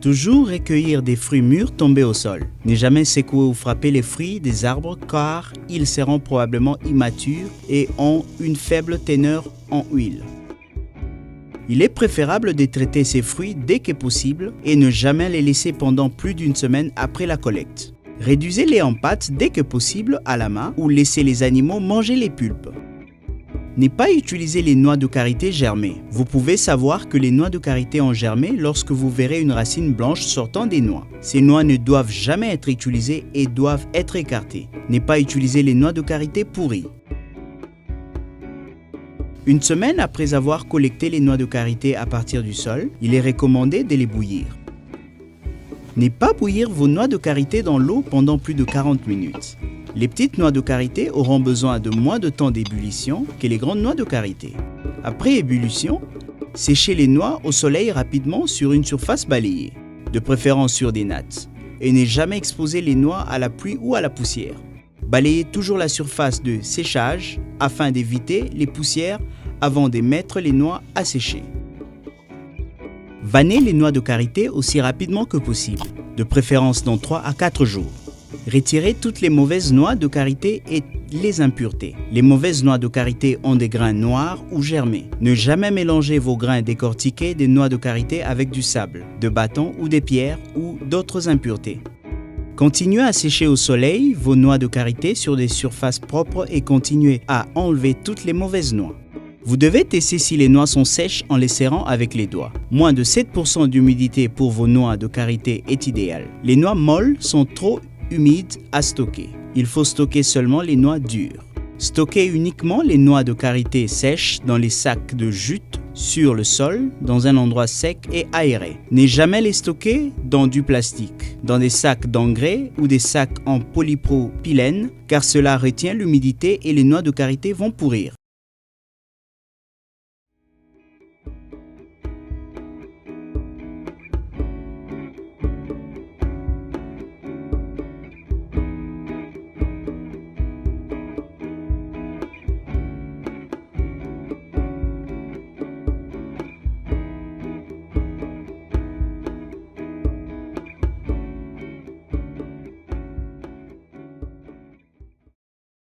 Toujours recueillir des fruits mûrs tombés au sol. Ne jamais secouer ou frapper les fruits des arbres car ils seront probablement immatures et ont une faible teneur en huile. Il est préférable de traiter ces fruits dès que possible et ne jamais les laisser pendant plus d'une semaine après la collecte. Réduisez-les en pâte dès que possible à la main ou laissez les animaux manger les pulpes. Ne pas utiliser les noix de karité germées. Vous pouvez savoir que les noix de karité ont germé lorsque vous verrez une racine blanche sortant des noix. Ces noix ne doivent jamais être utilisées et doivent être écartées. Ne pas utiliser les noix de karité pourries. Une semaine après avoir collecté les noix de karité à partir du sol, il est recommandé de les bouillir. Ne pas bouillir vos noix de karité dans l'eau pendant plus de 40 minutes. Les petites noix de karité auront besoin de moins de temps d'ébullition que les grandes noix de karité. Après ébullition, séchez les noix au soleil rapidement sur une surface balayée, de préférence sur des nattes, et ne jamais exposer les noix à la pluie ou à la poussière. Balayez toujours la surface de séchage afin d'éviter les poussières avant de mettre les noix à sécher. Vannez les noix de karité aussi rapidement que possible, de préférence dans 3 à 4 jours. Retirez toutes les mauvaises noix de karité et les impuretés. Les mauvaises noix de karité ont des grains noirs ou germés. Ne jamais mélanger vos grains décortiqués des noix de karité avec du sable, de bâtons ou des pierres ou d'autres impuretés. Continuez à sécher au soleil vos noix de karité sur des surfaces propres et continuez à enlever toutes les mauvaises noix. Vous devez tester si les noix sont sèches en les serrant avec les doigts. Moins de 7% d'humidité pour vos noix de karité est idéal. Les noix molles sont trop humides à stocker. Il faut stocker seulement les noix dures. Stockez uniquement les noix de karité sèches dans les sacs de jute sur le sol, dans un endroit sec et aéré. Ne jamais les stocker dans du plastique, dans des sacs d'engrais ou des sacs en polypropylène, car cela retient l'humidité et les noix de karité vont pourrir.